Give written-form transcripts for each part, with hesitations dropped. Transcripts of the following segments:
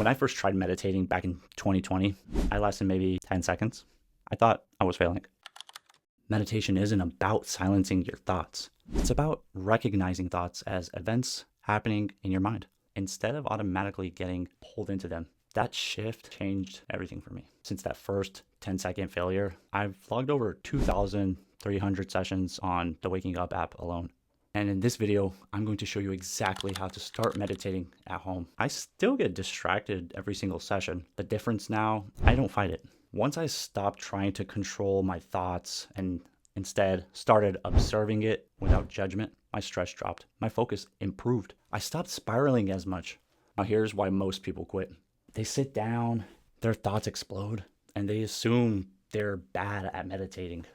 When I first tried meditating back in 2020, I lasted maybe 10 seconds. I thought I was failing. Meditation isn't about silencing your thoughts. It's about recognizing thoughts as events happening in your mind instead of automatically getting pulled into them. That shift changed everything for me. Since that first 10-second failure, I've logged over 2,300 sessions on the Waking Up app alone. And in this video, I'm going to show you exactly how to start meditating at home. I still get distracted every single session. The difference now, I don't fight it. Once I stopped trying to control my thoughts and instead started observing it without judgment, my stress dropped. My focus improved. I stopped spiraling as much. Now here's why most people quit. They sit down, their thoughts explode, and they assume they're bad at meditating.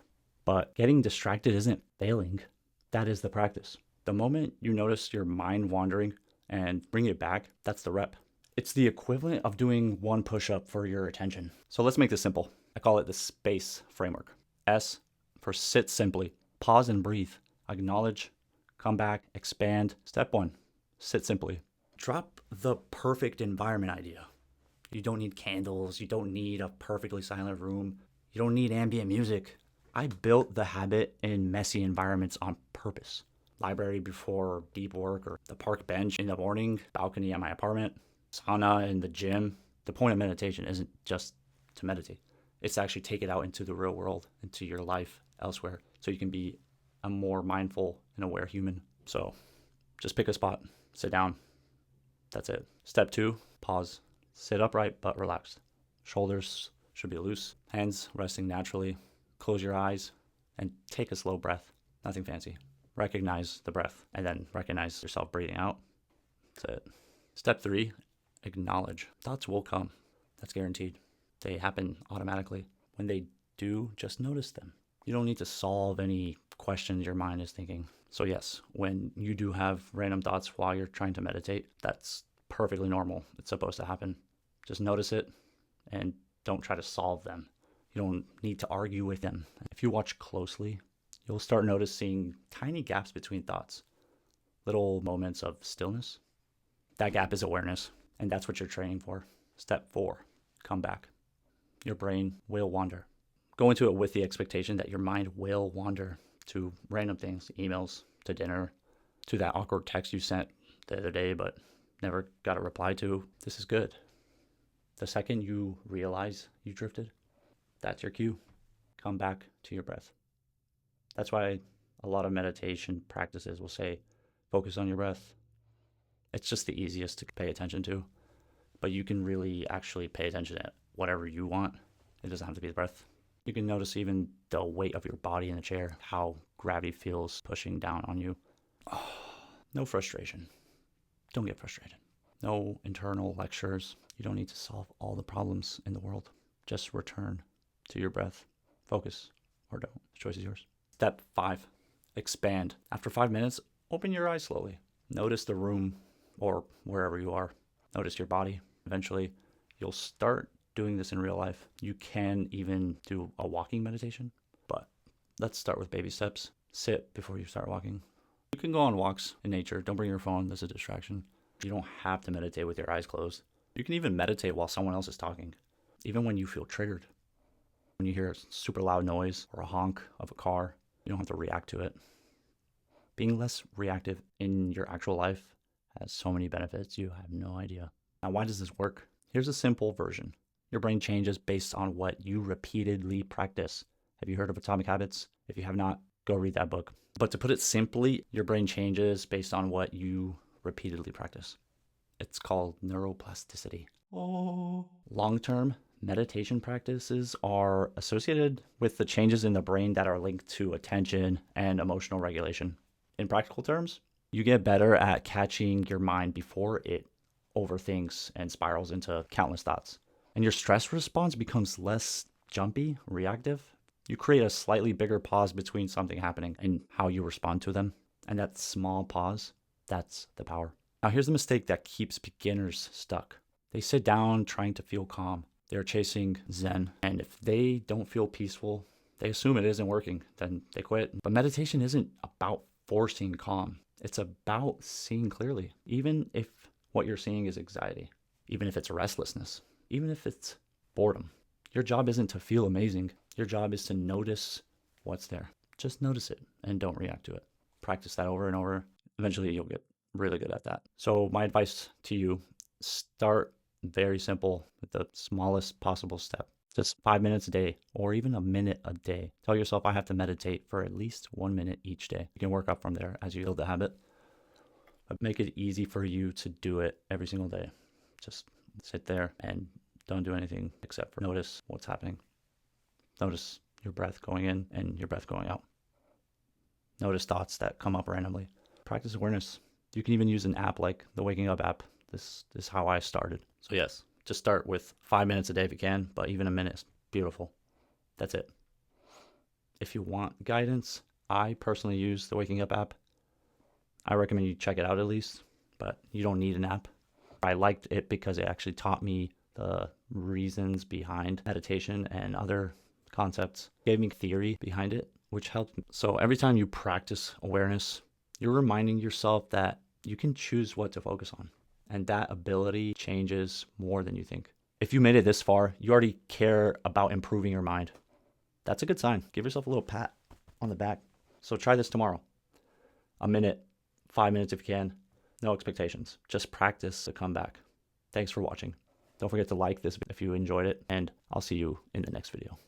But getting distracted isn't failing. That is the practice. The moment you notice your mind wandering and bring it back, that's the rep. It's the equivalent of doing one push-up for your attention. So let's make this simple. I call it the S.P.A.C.E framework. S for sit simply, pause and breathe, acknowledge, come back, expand. Step 1, sit simply. Drop the perfect environment idea. You don't need candles. You don't need a perfectly silent room. You don't need ambient music. I built the habit in messy environments on purpose. Library before deep work, or the park bench in the morning, balcony at my apartment, sauna in the gym. The point of meditation isn't just to meditate. It's to actually take it out into the real world, into your life elsewhere, so you can be a more mindful and aware human. So just pick a spot, sit down. That's it. Step 2, pause. Sit upright but relaxed. Shoulders should be loose. Hands resting naturally. Close your eyes and take a slow breath. Nothing fancy. Recognize the breath and then recognize yourself breathing out. That's it. Step 3, acknowledge. Thoughts will come. That's guaranteed. They happen automatically. When they do, just notice them. You don't need to solve any questions your mind is thinking. So yes, when you do have random thoughts while you're trying to meditate, that's perfectly normal. It's supposed to happen. Just notice it and don't try to solve them. You don't need to argue with them. If you watch closely, you'll start noticing tiny gaps between thoughts, little moments of stillness. That gap is awareness, and that's what you're training for. Step 4, come back. Your brain will wander. Go into it with the expectation that your mind will wander to random things, emails, to dinner, to that awkward text you sent the other day but never got a reply to. This is good. The second you realize you drifted, that's your cue. Come back to your breath. That's why a lot of meditation practices will say, focus on your breath. It's just the easiest to pay attention to, but you can really actually pay attention to whatever you want. It doesn't have to be the breath. You can notice even the weight of your body in the chair, how gravity feels pushing down on you. No frustration. Don't get frustrated. No internal lectures. You don't need to solve all the problems in the world. Just return to your breath. Focus or don't. The choice is yours. Step 5, expand. After 5 minutes, open your eyes slowly. Notice the room or wherever you are. Notice your body. Eventually, you'll start doing this in real life. You can even do a walking meditation, but let's start with baby steps. Sit before you start walking. You can go on walks in nature. Don't bring your phone. That's a distraction. You don't have to meditate with your eyes closed. You can even meditate while someone else is talking, even when you feel triggered. When you hear a super loud noise or a honk of a car, you don't have to react to it. Being less reactive in your actual life has so many benefits you have no idea. Now, why does this work? Here's a simple version. Your brain changes based on what you repeatedly practice. Have you heard of Atomic Habits? If you have not, go read that book. But to put it simply, your brain changes based on what you repeatedly practice. It's called neuroplasticity. Long-term meditation practices are associated with the changes in the brain that are linked to attention and emotional regulation. In practical terms, you get better at catching your mind before it overthinks and spirals into countless thoughts. And your stress response becomes less jumpy, reactive. You create a slightly bigger pause between something happening and how you respond to them. And that small pause, that's the power. Now here's the mistake that keeps beginners stuck. They sit down trying to feel calm. They're chasing Zen. And if they don't feel peaceful, they assume it isn't working, then they quit. But meditation isn't about forcing calm. It's about seeing clearly, even if what you're seeing is anxiety. even if it's restlessness, even if it's boredom. Your job isn't to feel amazing. Your job is to notice what's there. Just notice it and don't react to it. Practice that over and over. Eventually, you'll get really good at that. So my advice to you, start very simple with the smallest possible step. Just 5 minutes a day or even a minute a day. Tell yourself I have to meditate for at least 1 minute each day. You can work up from there as you build the habit. But make it easy for you to do it every single day. Just sit there and don't do anything except for notice what's happening. Notice your breath going in and your breath going out. Notice thoughts that come up randomly. Practice awareness. You can even use an app like the Waking Up app. This is how I started. So yes, just start with 5 minutes a day if you can, but even a minute is beautiful. That's it. If you want guidance, I personally use the Waking Up app. I recommend you check it out at least, but you don't need an app. I liked it because it actually taught me the reasons behind meditation and other concepts. It gave me theory behind it, which helped me. So every time you practice awareness, you're reminding yourself that you can choose what to focus on. And that ability changes more than you think. If you made it this far, you already care about improving your mind. That's a good sign. Give yourself a little pat on the back. So try this tomorrow. A minute, 5 minutes if you can. No expectations. Just practice the comeback. Thanks for watching. Don't forget to like this if you enjoyed it, and I'll see you in the next video.